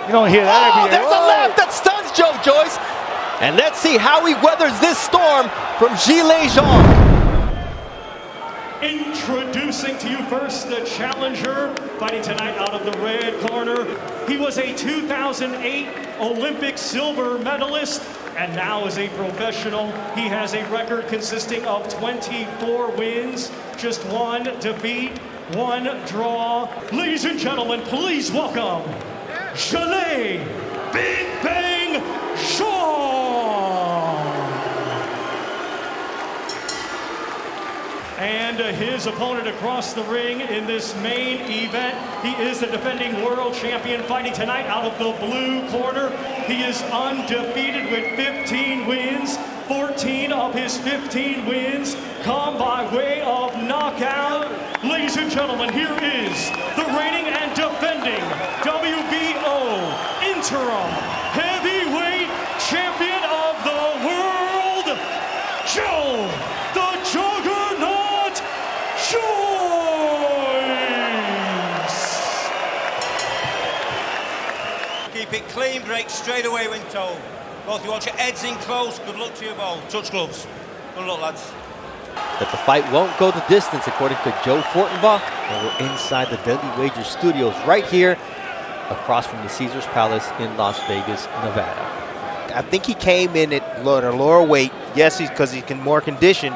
You don't hear that every day. There's a left that stuns Joe Joyce. And let's see how he weathers this storm from Zhilei Zhang. Introducing to you first the challenger, fighting tonight out of the red corner. He was a 2008 Olympic silver medalist and now is a professional. He has a record consisting of 24 wins, just 1 defeat, 1 draw. Ladies and gentlemen, please welcome Zhilei Big Bang Zhang. And his opponent across the ring in this main event, he is the defending world champion, fighting tonight out of the blue corner. He is undefeated with 15 wins. 14 of his 15 wins come by way of knockout. Ladies and gentlemen, here is the reigning and defending WBO interim heavyweight champion of the world, Joe the Juggernaut Joyce. Keep it clean, break straight away when told. Both you watch your heads in close. Good luck to you both. Touch gloves. Good luck, lads. That the fight won't go the distance, according to Joe Fortenbaugh. And we're inside the Deadly Wager studios right here across from the Caesars Palace in Las Vegas, Nevada. I think he came in at a lower weight. Yes, he's because he's more conditioned.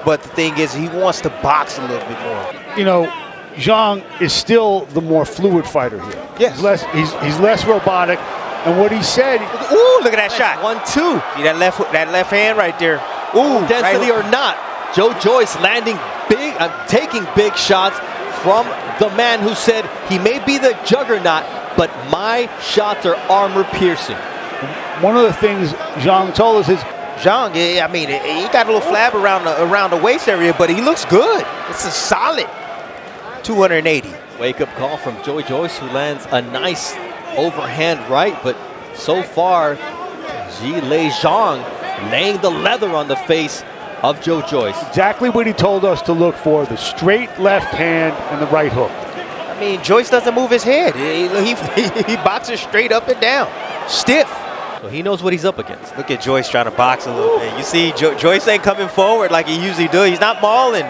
But the thing is, he wants to box a little bit more. You know, Zhang is still the more fluid fighter here. Yes. He's less robotic. And what he said, ooh, look at that shot. 1-2. See that left hand right there. Ooh, density or not, Joe Joyce landing big, taking big shots from the man who said he may be the juggernaut, but my shots are armor piercing. One of the things Zhang told us is, Zhang, I mean, he got a little flab around the waist area, but he looks good. It's a solid 280. Wake-up call from Joe Joyce, who lands a nice overhand right, but so far, Zhilei Zhang laying the leather on the face of Joe Joyce. Exactly what he told us to look for, the straight left hand and the right hook. I mean, Joyce doesn't move his head. He boxes straight up and down, stiff. So he knows what he's up against. Look at Joyce trying to box a little bit. You see, Joyce ain't coming forward like he usually does. He's not mauling.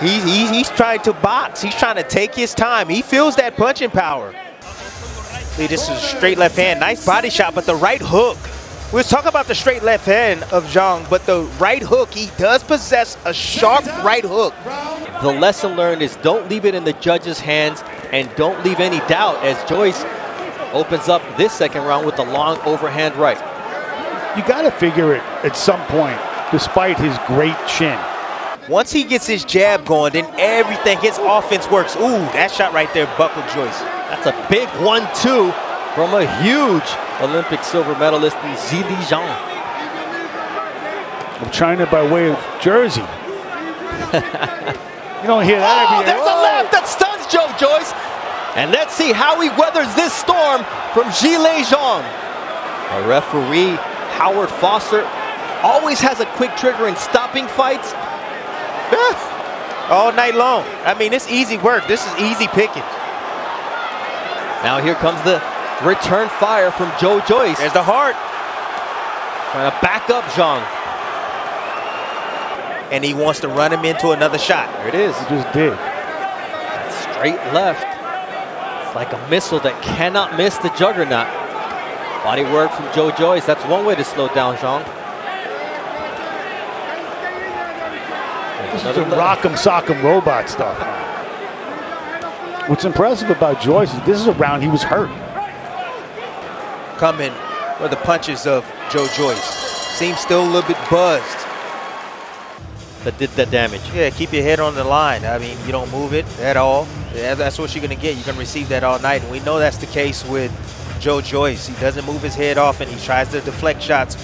He's trying to box. He's trying to take his time. He feels that punching power. See, this is a straight left hand. Nice body shot, but the right hook. We was talking about the straight left hand of Zhang, but the right hook, he does possess a sharp right hook. The lesson learned is don't leave it in the judge's hands and don't leave any doubt as Joyce opens up this second round with the long overhand right. You got to figure it at some point, despite his great chin. Once he gets his jab going, then everything, his offense works. Ooh, that shot right there buckled Joyce. That's a big 1-2 from a huge Olympic silver medalist in Zhilei Zhang. From China by way of Jersey. You don't hear that every day. There's a left that stuns Joe Joyce. And let's see how he weathers this storm from Zhilei Zhang. A referee, Howard Foster, always has a quick trigger in stopping fights. All night long. I mean, it's easy work. This is easy picking. Now here comes the return fire from Joe Joyce. There's the heart. Trying to back up Zhang. And he wants to run him into another shot. There it is. He just did. Straight left. It's like a missile that cannot miss the juggernaut. Body work from Joe Joyce. That's one way to slow down Zhang. This is the rock'em sock'em robot stuff. What's impressive about Joyce is this is a round he was hurt. Coming for the punches of Joe Joyce. Seems still a little bit buzzed. That did that damage. Yeah, keep your head on the line. I mean, you don't move it at all. That's what you're going to get. You're going to receive that all night. And we know that's the case with Joe Joyce. He doesn't move his head off and he tries to deflect shots.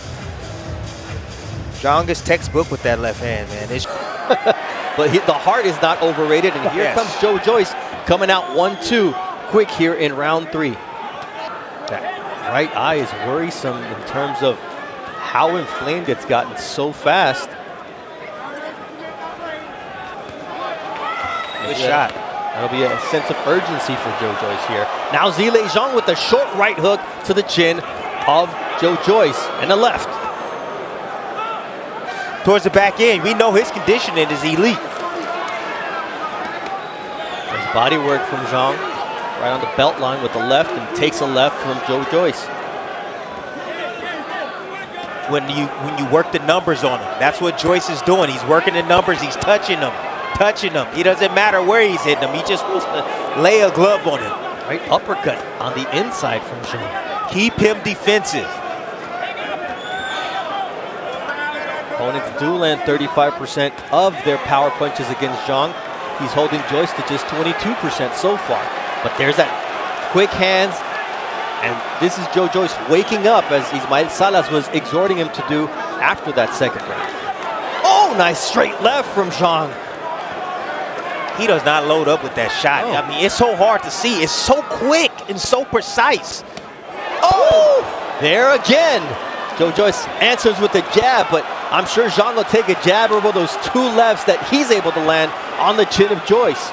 Zhang is textbook with that left hand, man. But the heart is not overrated. And here comes Joe Joyce coming out 1-2 quick here in round 3. That right eye is worrisome in terms of how inflamed it's gotten so fast. Good shot. That'll be a sense of urgency for Joe Joyce here. Now Zhilei Zhang with the short right hook to the chin of Joe Joyce and the left. Towards the back end, we know his conditioning is elite. There's body work from Zhang right on the belt line with the left, and takes a left from Joe Joyce. When you work the numbers on him, that's what Joyce is doing. He's working the numbers. He's touching them. It doesn't matter where he's hitting them. He just wants to lay a glove on him. Right uppercut on the inside from Zhang. Keep him defensive. Opponents do land 35% of their power punches against Zhang. He's holding Joyce to just 22% so far. But there's that quick hands. And this is Joe Joyce waking up, as Ismael Salas was exhorting him to do after that second round. Oh, nice straight left from Zhang. He does not load up with that shot. I mean, it's so hard to see. It's so quick and so precise. Oh, there again. Joe Joyce answers with the jab, but I'm sure Zhang will take a jab over those two lefts that he's able to land on the chin of Joyce.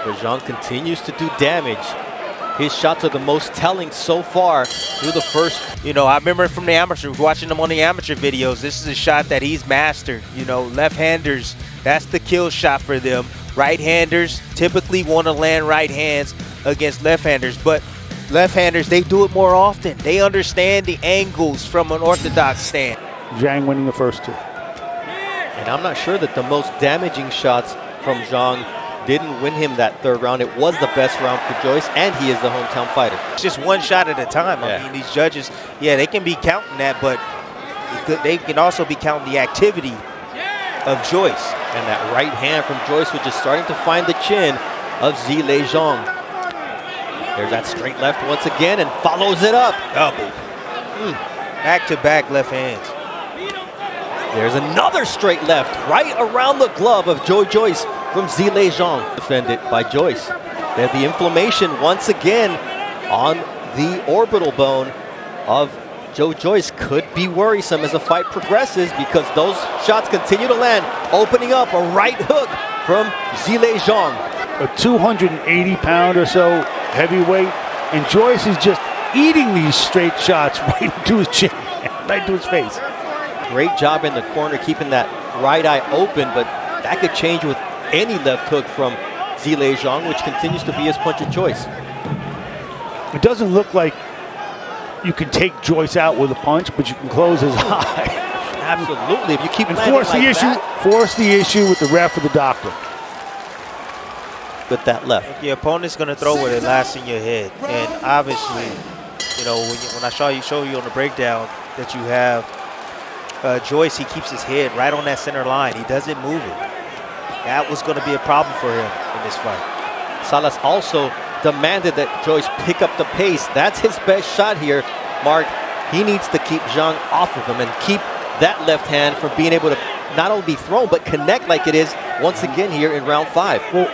But Zhang continues to do damage. His shots are the most telling so far through the first. You know, I remember from the amateur, watching him on the amateur videos. This is a shot that he's mastered. You know, left-handers, that's the kill shot for them. Right-handers typically want to land right hands against left-handers, but left-handers, they do it more often. They understand the angles from an orthodox stand. Zhang winning the first two. And I'm not sure that the most damaging shots from Zhang didn't win him that third round. It was the best round for Joyce, and he is the hometown fighter. It's just one shot at a time. Yeah. I mean, these judges, yeah, they can be counting that, but they can also be counting the activity of Joyce. And that right hand from Joyce, which is starting to find the chin of Zhilei Zhang. There's that straight left once again, and follows it up. Double. Back-to-back left hands. There's another straight left right around the glove of Joe Joyce from Zhilei Zhang. Defended by Joyce. They have the inflammation once again on the orbital bone of Joe Joyce. Could be worrisome as the fight progresses, because those shots continue to land, opening up a right hook from Zhilei Zhang. A 280-pound or so heavyweight, and Joyce is just eating these straight shots right into his chin, right to his face. Great job in the corner keeping that right eye open, but that could change with any left hook from Zhilei Zhang, which continues to be his punch of choice. It doesn't look like you can take Joyce out with a punch, but you can close his eye. Absolutely. If you keep And landing force like the issue. that, Force the issue with the ref or the doctor. with that left. If the opponent's going to throw with it last in your head, and obviously, you know, when I show you on the breakdown that you have Joyce, he keeps his head right on that center line. He doesn't move it. That was going to be a problem for him in this fight. Salas also demanded that Joyce pick up the pace. That's his best shot here, Mark. He needs to keep Zhang off of him and keep that left hand from being able to not only be thrown, but connect like it is once again here in round 5. Well,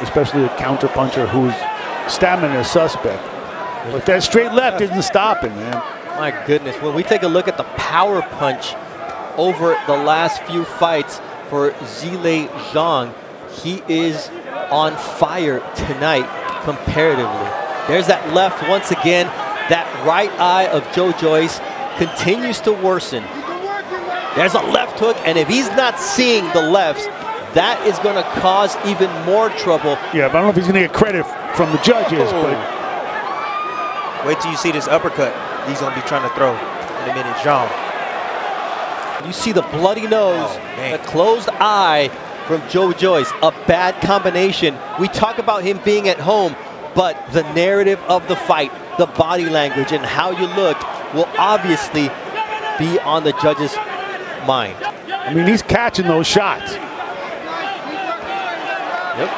especially a counter puncher whose stamina is suspect. But that straight left isn't stopping, man. My goodness, when we take a look at the power punch over the last few fights for Zhilei Zhang, he is on fire tonight comparatively. There's that left once again. That right eye of Joe Joyce continues to worsen. There's a left hook, and if he's not seeing the lefts, that is going to cause even more trouble. Yeah, but I don't know if he's going to get credit from the judges, but Wait till you see this uppercut he's going to be trying to throw in a minute, Zhang. You see the bloody nose, the closed eye from Joe Joyce. A bad combination. We talk about him being at home, but the narrative of the fight, the body language, and how you look will obviously be on the judge's mind. I mean, he's catching those shots. Yep,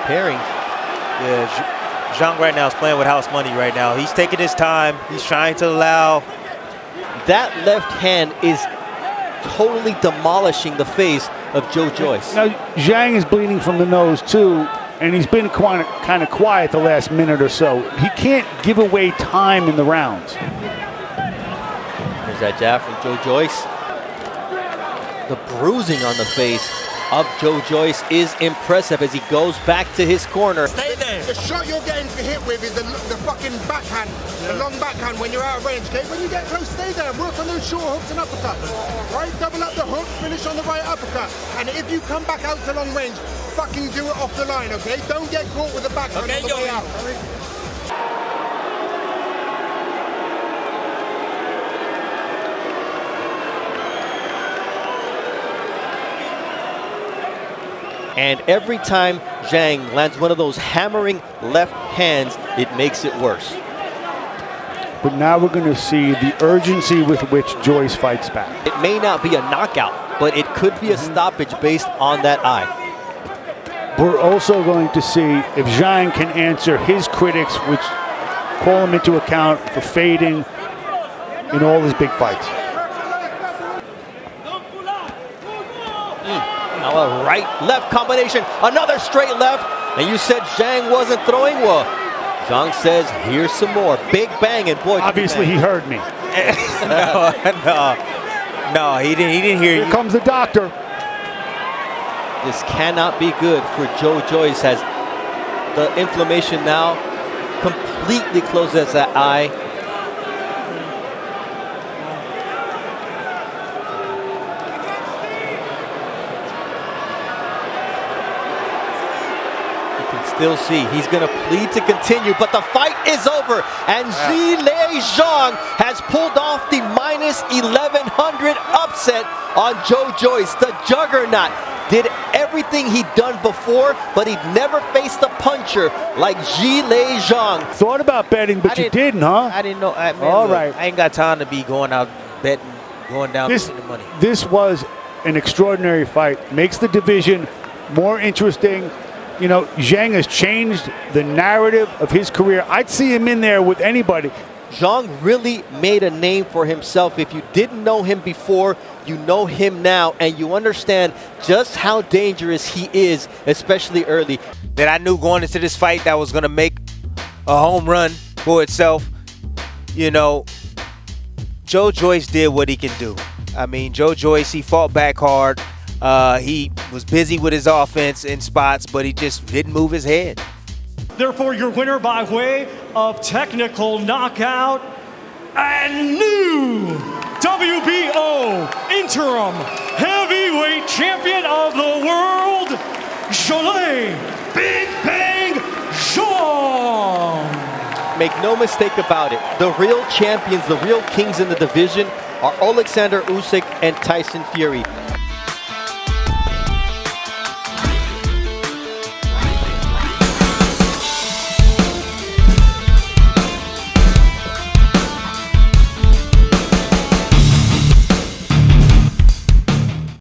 pairing. Yeah, Zhang right now is playing with house money right now. He's taking his time. He's trying to allow. That left hand is totally demolishing the face of Joe Joyce. Now, Zhang is bleeding from the nose, too, and he's been kind of quiet the last minute or so. He can't give away time in the rounds. There's that jab from Joe Joyce. The bruising on the face of Joe Joyce is impressive as he goes back to his corner. Stay there. The shot you're getting hit with is the fucking backhand, the long backhand when you're out of range, okay? When you get close, stay there. Work on those short hooks and uppercuts, right? Double up the hook, finish on the right uppercut. And if you come back out to long range, fucking do it off the line, okay? Don't get caught with the backhand on the way out. And every time Zhang lands one of those hammering left hands, it makes it worse. But now we're going to see the urgency with which Joyce fights back. It may not be a knockout, but it could be a stoppage based on that eye. We're also going to see if Zhang can answer his critics, which call him into account for fading in all his big fights. Now a right-left combination, another straight left, and you said Zhang wasn't throwing? Well, Zhang says, here's some more. Big bang, and boy, obviously he heard me. No, he didn't hear you. Here comes the doctor. This cannot be good for Joe Joyce as the inflammation now completely closes that eye. Still see, he's going to plead to continue, but the fight is over, and Zhilei Zhang has pulled off the minus 1100 upset on Joe Joyce. The juggernaut did everything he'd done before, but he'd never faced a puncher like Zhilei Zhang. Thought about betting, but you didn't, huh? I didn't know. All right. I ain't got time to be going out betting, going down betting the money. This was an extraordinary fight. Makes the division more interesting. You know, Zhang has changed the narrative of his career. I'd see him in there with anybody. Zhang really made a name for himself. If you didn't know him before, you know him now, and you understand just how dangerous he is, especially early. That I knew going into this fight that was going to make a home run for itself. You know, Joe Joyce did what he can do. I mean, Joe Joyce, he fought back hard. He was busy with his offense in spots, but he just didn't move his head. Therefore, your winner by way of technical knockout and new WBO interim heavyweight champion of the world, Zhilei Big Bang Zhang. Make no mistake about it, the real champions, the real kings in the division are Oleksandr Usyk and Tyson Fury.